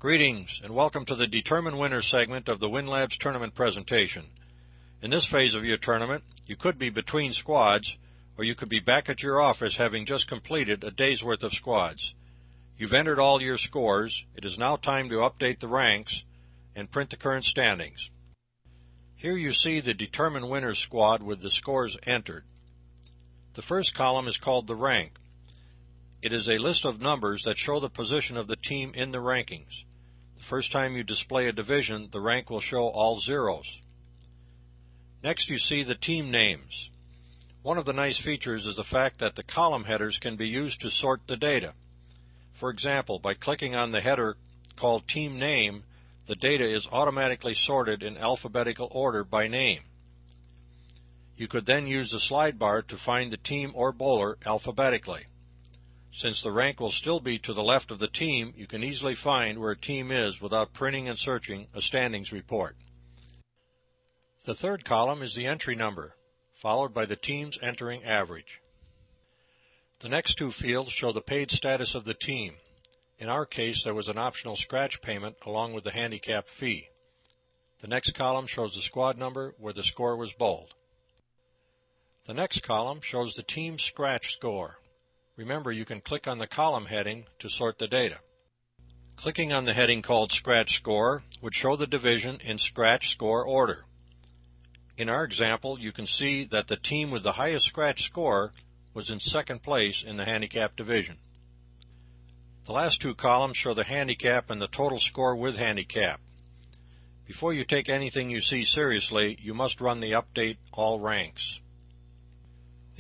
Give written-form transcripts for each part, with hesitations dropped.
Greetings and welcome to the Determine Winner segment of the WinLABS tournament presentation. In this phase of your tournament, you could be between squads, or you could be back at your office having just completed a day's worth of squads. You've entered all your scores. It is now time to update the ranks and print the current standings. Here you see the Determine Winner squad with the scores entered. The first column is called the rank. It is a list of numbers that show the position of the team in the rankings. The first time you display a division, the rank will show all zeros. Next you see the team names. One of the nice features is the fact that the column headers can be used to sort the data. For example, by clicking on the header called Team Name, the data is automatically sorted in alphabetical order by name. You could then use the slide bar to find the team or bowler alphabetically. Since the rank will still be to the left of the team, you can easily find where a team is without printing and searching a standings report. The third column is the entry number, followed by the team's entering average. The next two fields show the paid status of the team. In our case, there was an optional scratch payment along with the handicap fee. The next column shows the squad number where the score was bowled. The next column shows the team's scratch score. Remember, you can click on the column heading to sort the data. Clicking on the heading called Scratch Score would show the division in scratch score order. In our example, you can see that the team with the highest scratch score was in second place in the handicap division. The last two columns show the handicap and the total score with handicap. Before you take anything you see seriously, you must run the Update All Ranks.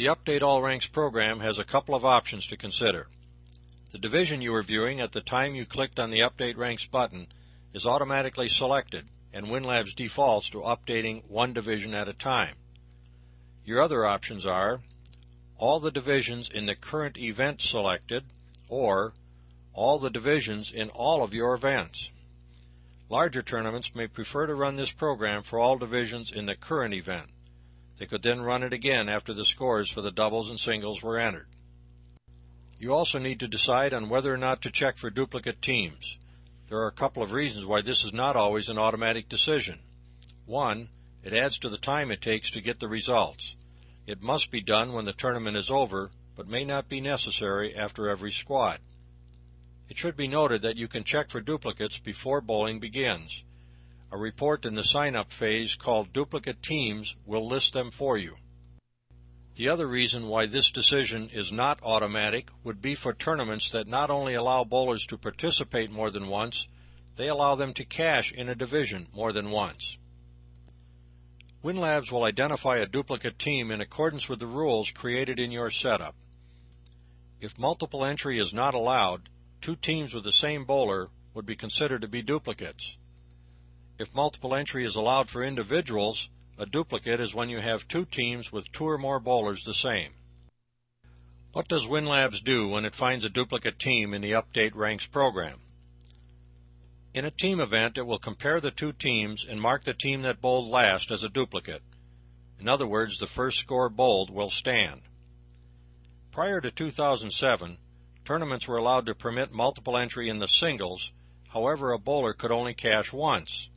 The Update All Ranks program has a couple of options to consider. The division you are viewing at the time you clicked on the Update Ranks button is automatically selected, and WinLABS defaults to updating one division at a time. Your other options are all the divisions in the current event selected, or all the divisions in all of your events. Larger tournaments may prefer to run this program for all divisions in the current event. They could then run it again after the scores for the doubles and singles were entered. You also need to decide on whether or not to check for duplicate teams. There are a couple of reasons why this is not always an automatic decision. One, it adds to the time it takes to get the results. It must be done when the tournament is over, but may not be necessary after every squad. It should be noted that you can check for duplicates before bowling begins. A report in the sign-up phase called Duplicate Teams will list them for you. The other reason why this decision is not automatic would be for tournaments that not only allow bowlers to participate more than once, they allow them to cash in a division more than once. WinLABS will identify a duplicate team in accordance with the rules created in your setup. If multiple entry is not allowed, two teams with the same bowler would be considered to be duplicates. If multiple entry is allowed for individuals, a duplicate is when you have two teams with two or more bowlers the same. What does WinLABS do when it finds a duplicate team in the Update Ranks program? In a team event, it will compare the two teams and mark the team that bowled last as a duplicate. In other words, the first score bowled will stand. Prior to 2007, tournaments were allowed to permit multiple entry in the singles, however a bowler could only cash once.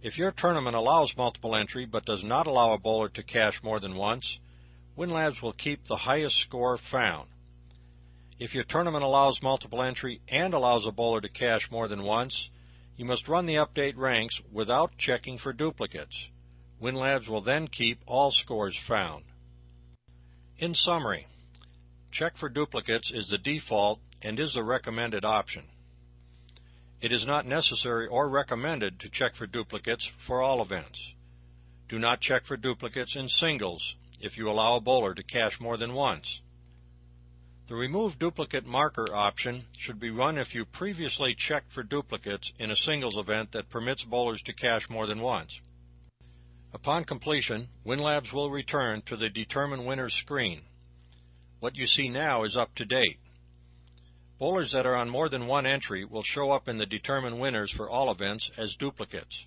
If your tournament allows multiple entry but does not allow a bowler to cash more than once, WinLABS will keep the highest score found. If your tournament allows multiple entry and allows a bowler to cash more than once, you must run the Update Ranks without checking for duplicates. WinLABS will then keep all scores found. In summary, check for duplicates is the default and is the recommended option. It is not necessary or recommended to check for duplicates for all events. Do not check for duplicates in singles if you allow a bowler to cash more than once. The Remove Duplicate Marker option should be run if you previously checked for duplicates in a singles event that permits bowlers to cash more than once. Upon completion, WinLABS will return to the Determine Winner screen. What you see now is up to date. Bowlers that are on more than one entry will show up in the Determine Winners for all events as duplicates.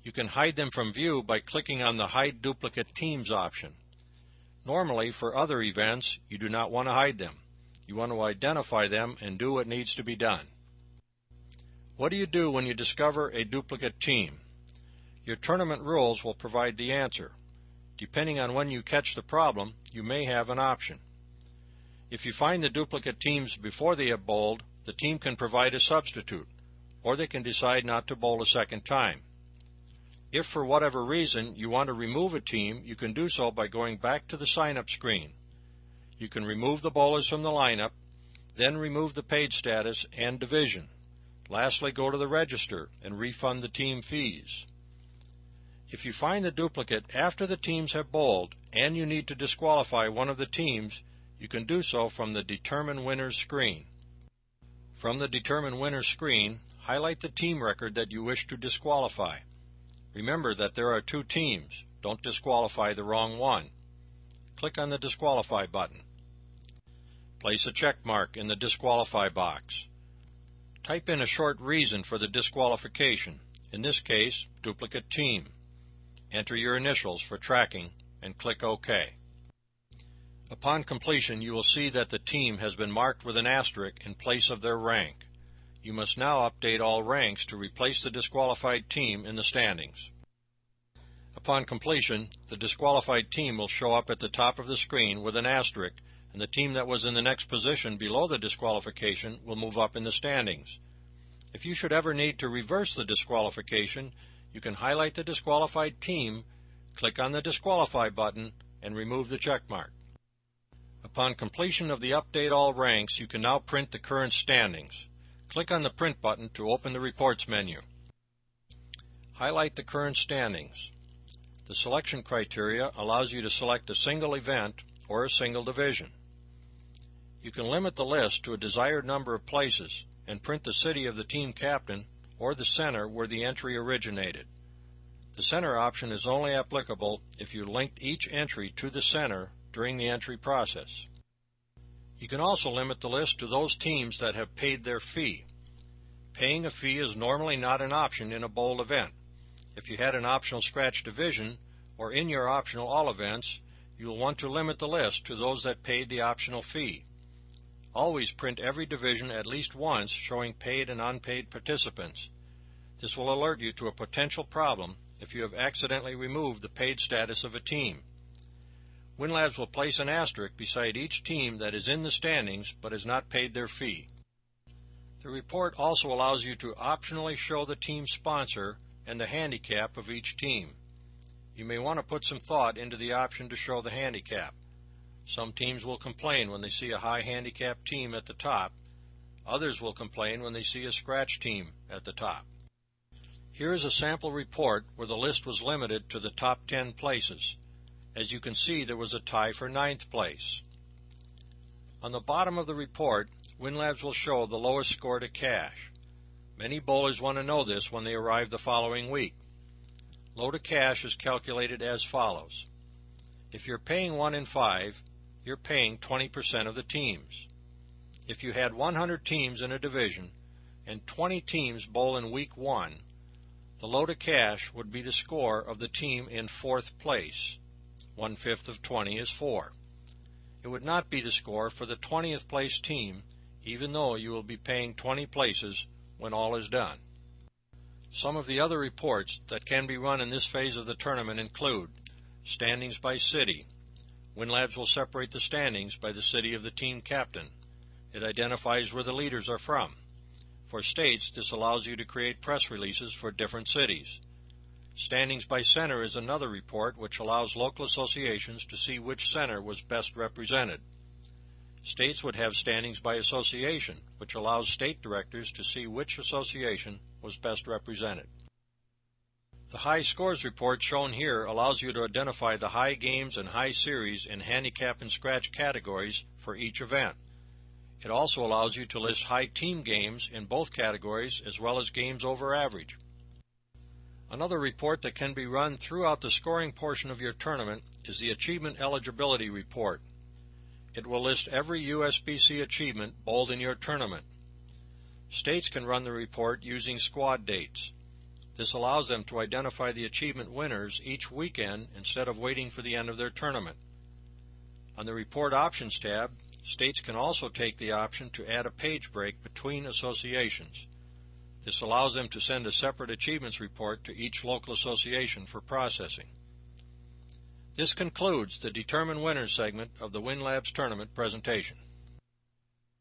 You can hide them from view by clicking on the Hide Duplicate Teams option. Normally, for other events, you do not want to hide them. You want to identify them and do what needs to be done. What do you do when you discover a duplicate team? Your tournament rules will provide the answer. Depending on when you catch the problem, you may have an option. If you find the duplicate teams before they have bowled, the team can provide a substitute, or they can decide not to bowl a second time. If for whatever reason you want to remove a team, you can do so by going back to the sign-up screen. You can remove the bowlers from the lineup, then remove the paid status and division. Lastly, go to the register and refund the team fees. If you find the duplicate after the teams have bowled and you need to disqualify one of the teams, you can do so from the Determine Winners screen. From the Determine Winners screen, highlight the team record that you wish to disqualify. Remember that there are two teams. Don't disqualify the wrong one. Click on the Disqualify button. Place a check mark in the Disqualify box. Type in a short reason for the disqualification, in this case, duplicate team. Enter your initials for tracking and click OK. Upon completion, you will see that the team has been marked with an asterisk in place of their rank. You must now update all ranks to replace the disqualified team in the standings. Upon completion, the disqualified team will show up at the top of the screen with an asterisk, and the team that was in the next position below the disqualification will move up in the standings. If you should ever need to reverse the disqualification, you can highlight the disqualified team, click on the Disqualify button, and remove the check mark. Upon completion of the Update All Ranks, you can now print the current standings. Click on the Print button to open the Reports menu. Highlight the current standings. The selection criteria allows you to select a single event or a single division. You can limit the list to a desired number of places and print the city of the team captain or the center where the entry originated. The center option is only applicable if you linked each entry to the center during the entry process. You can also limit the list to those teams that have paid their fee. Paying a fee is normally not an option in a bowl event. If you had an optional scratch division or in your optional all events, you will want to limit the list to those that paid the optional fee. Always print every division at least once showing paid and unpaid participants. This will alert you to a potential problem if you have accidentally removed the paid status of a team. WinLABS will place an asterisk beside each team that is in the standings but has not paid their fee. The report also allows you to optionally show the team sponsor and the handicap of each team. You may want to put some thought into the option to show the handicap. Some teams will complain when they see a high handicap team at the top. Others will complain when they see a scratch team at the top. Here is a sample report where the list was limited to the top 10 places. As you can see, there was a tie for 9th place. On the bottom of the report, WinLABS will show the lowest score to cash. Many bowlers want to know this when they arrive the following week. Low to cash is calculated as follows. If you're paying 1 in 5, you're paying 20% of the teams. If you had 100 teams in a division and 20 teams bowl in week 1, the low to cash would be the score of the team in 4th place. 1/5 of 20 is 4. It would not be the score for the 20th place team, even though you will be paying 20 places when all is done. Some of the other reports that can be run in this phase of the tournament include standings by city. WinLABS will separate the standings by the city of the team captain. It identifies where the leaders are from. For states, this allows you to create press releases for different cities. Standings by center is another report which allows local associations to see which center was best represented. States would have standings by association, which allows state directors to see which association was best represented. The high scores report shown here allows you to identify the high games and high series in handicap and scratch categories for each event. It also allows you to list high team games in both categories as well as games over average. Another report that can be run throughout the scoring portion of your tournament is the Achievement Eligibility Report. It will list every USBC achievement bowled in your tournament. States can run the report using squad dates. This allows them to identify the achievement winners each weekend instead of waiting for the end of their tournament. On the Report Options tab, states can also take the option to add a page break between associations. This allows them to send a separate achievements report to each local association for processing. This concludes the Determine Winners segment of the WinLABS tournament presentation.